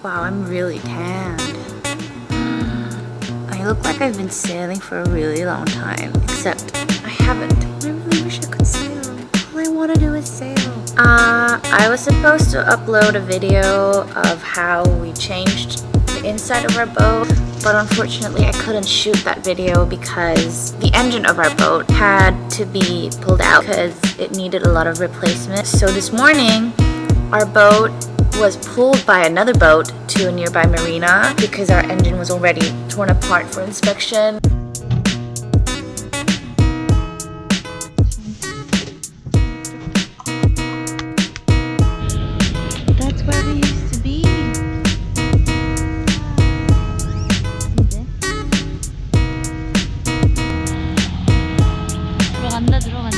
Wow, I'm really tanned. I look like I've been sailing for a really long time, except I haven't. I really wish I could sail. All I want to do is sail. I was supposed to upload a video of how we changed the inside of our boat, but unfortunately I couldn't shoot that video because the engine of our boat had to be pulled out because it needed a lot of replacement. So this morning, our boat was pulled by another boat to a nearby marina because our engine was already torn apart for inspection. That's where we used to be. 들어간다.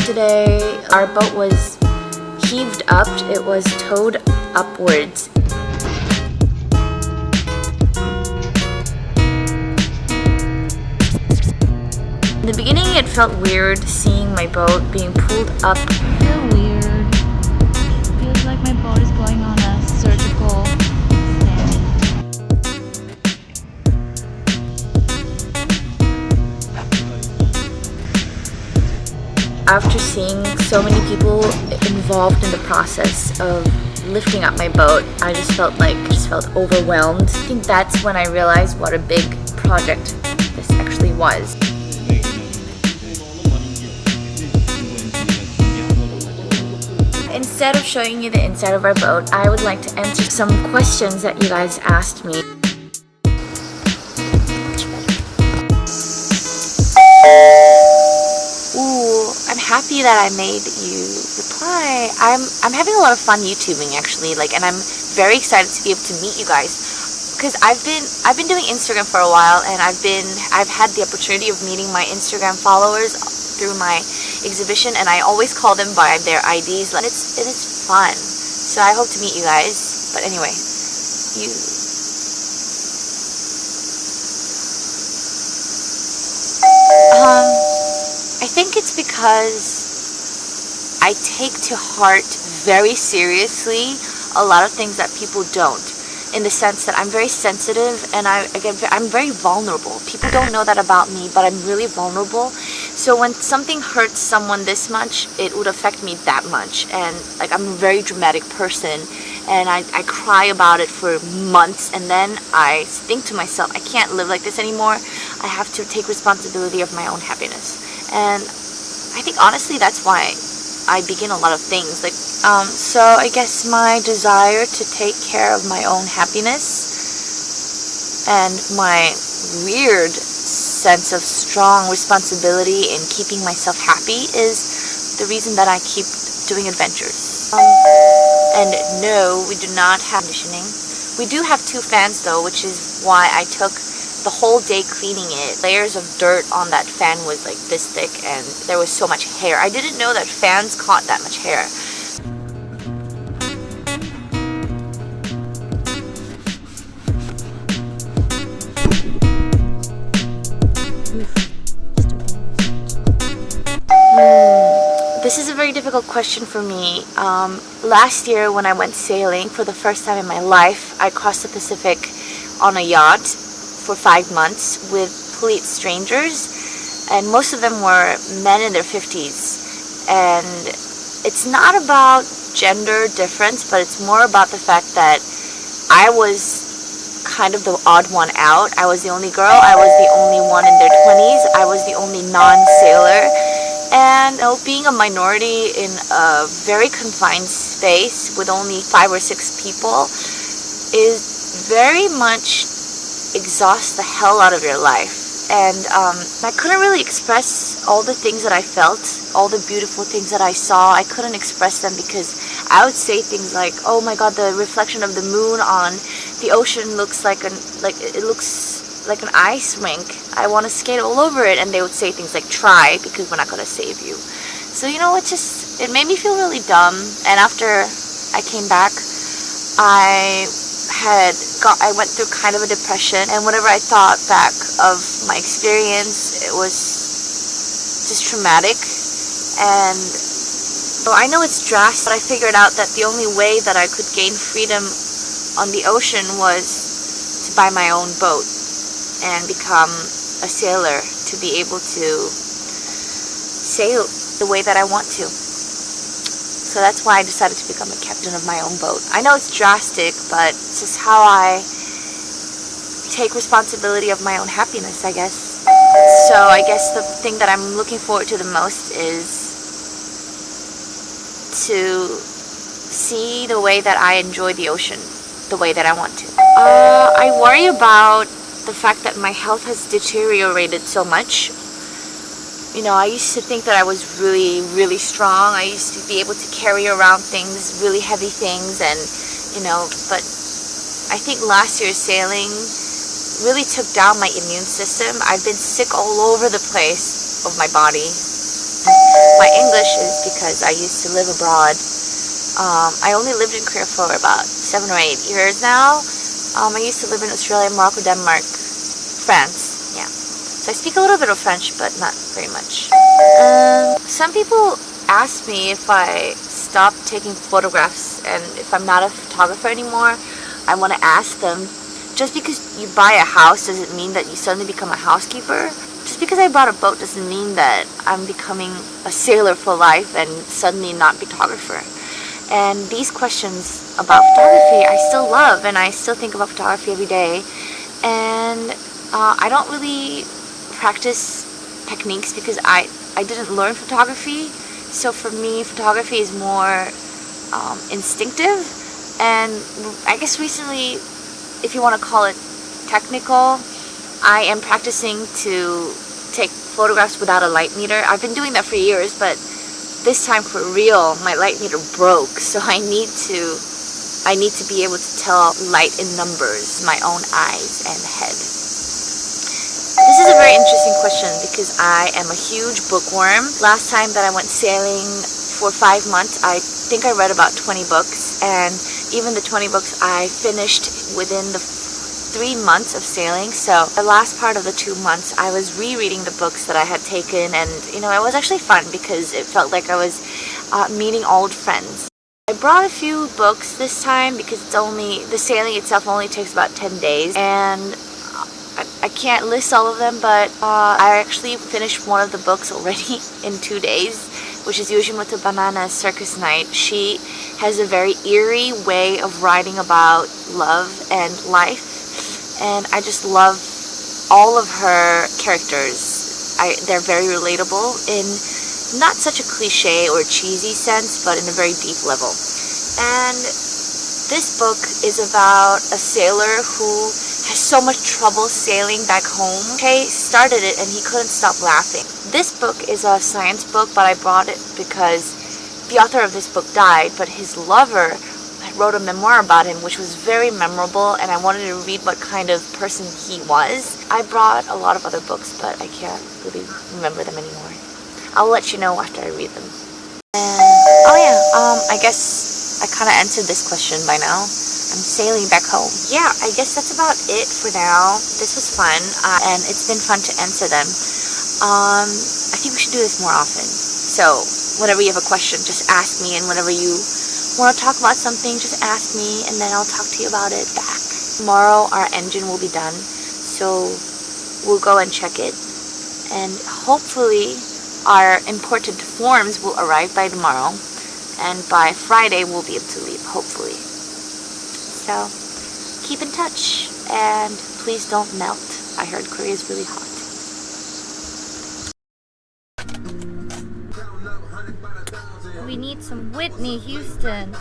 Today, our boat was heaved up, it was towed upwards. In the beginning, it felt weird seeing my boat being pulled up. So weird. Feels like my boat is going on a surgical stand. After seeing so many people involved in the process of lifting up my boat, I just felt overwhelmed. I think that's when I realized what a big project this actually was. Instead of showing you the inside of our boat, I would like to answer some questions that you guys asked me. I'm happy that I made you reply. I'm having a lot of fun YouTubing actually, and I'm very excited to be able to meet you guys because I've been doing Instagram for a while, and I've had the opportunity of meeting my Instagram followers through my exhibition, and I always call them by their IDs, and it is fun. So I hope to meet you guys. But anyway, I think it's because I take to heart very seriously a lot of things that people don't, in the sense that I'm very sensitive and I'm very vulnerable. People don't know that about me, but I'm really vulnerable. So when something hurts someone this much, it would affect me that much. And I'm a very dramatic person, and I cry about it for months, and then I think to myself, I can't live like this anymore. I have to take responsibility of my own happiness. And I think honestly that's why I begin a lot of things. So I guess my desire to take care of my own happiness and my weird sense of strong responsibility in keeping myself happy is the reason that I keep doing adventures. And no, we do not have conditioning. We do have 2 fans though, which is why I took the whole day cleaning it. Layers of dirt on that fan was this thick, and there was so much hair. I didn't know that fans caught that much hair. This is a very difficult question for me. Last year when I went sailing for the first time in my life, I crossed the Pacific on a yacht for 5 months with complete strangers, and most of them were men in their 50s. And it's not about gender difference, but it's more about the fact that I was kind of the odd one out. I was the only girl, I was the only one in their 20s, I was the only non-sailor. And being a minority in a very confined space with only 5 or 6 people is very much exhausts the hell out of your life. And I couldn't really express all the things that I felt, all the beautiful things that I saw. I couldn't express them because I would say things like, oh my god, the reflection of the moon on the ocean looks like it looks like an ice rink. I want to skate all over it. And they would say things like, try, because we're not going to save you. So it made me feel really dumb. And after I came back, I I went through kind of a depression, and whenever I thought back of my experience, it was just traumatic. And so I know it's drastic, but I figured out that the only way that I could gain freedom on the ocean was to buy my own boat and become a sailor, to be able to sail the way that I want to. So that's why I decided to become a captain of my own boat. I know it's drastic, but it's just how I take responsibility of my own happiness, I guess. So I guess the thing that I'm looking forward to the most is to see the way that I enjoy the ocean, the way that I want to. I worry about the fact that my health has deteriorated so much. You know, I used to think that I was really, really strong. I used to be able to carry around things, really heavy things, and, you know, but I think last year's sailing really took down my immune system. I've been sick all over the place of my body. My English is because I used to live abroad. I only lived in Korea for about 7 or 8 years now. I used to live in Australia, Morocco, Denmark, France, yeah. So I speak a little bit of French, but not very much. Some people ask me if I stop taking photographs and if I'm not a photographer anymore. I want to ask them, just because you buy a house doesn't mean that you suddenly become a housekeeper. Just because I bought a boat doesn't mean that I'm becoming a sailor for life and suddenly not a photographer. And these questions about photography I still love, and I still think about photography every day. And I don't really practice techniques because I didn't learn photography. So for me, photography is more instinctive. And I guess recently, if you want to call it technical, I am practicing to take photographs without a light meter. I've been doing that for years, but this time for real, my light meter broke, so I need to be able to tell light in numbers, my own eyes and head. This is a very interesting question because I am a huge bookworm. Last time that I went sailing for 5 months, I think I read about 20 books, and even the 20 books I finished within the 3 months of sailing. So the last part of the 2 months, I was rereading the books that I had taken, and you know, it was actually fun because it felt like I was meeting old friends. I brought a few books this time because the sailing itself only takes about 10 days, and I can't list all of them, but I actually finished one of the books already in 2 days, which is Yoshimoto Banana's Circus Night. She has a very eerie way of writing about love and life, and I just love all of her characters. They're very relatable in not such a cliche or cheesy sense, but in a very deep level. And this book is about a sailor who has so much trouble sailing back home. He started it and he couldn't stop laughing. This book is a science book, but I brought it because the author of this book died, but his lover wrote a memoir about him, which was very memorable, and I wanted to read what kind of person he was. I brought a lot of other books, but I can't really remember them anymore. I'll let you know after I read them. And, oh yeah, I guess I kind of answered this question by now. I'm sailing back home. Yeah, I guess that's about it for now. This was fun, and it's been fun to answer them. I think we should do this more often. So, whenever you have a question, just ask me, and whenever you want to talk about something, just ask me, and then I'll talk to you about it back. Tomorrow, our engine will be done, so we'll go and check it, and hopefully our imported forms will arrive by tomorrow, and by Friday we'll be able to leave, hopefully. So, keep in touch, and please don't melt. I heard Korea is really hot. We need some Whitney Houston.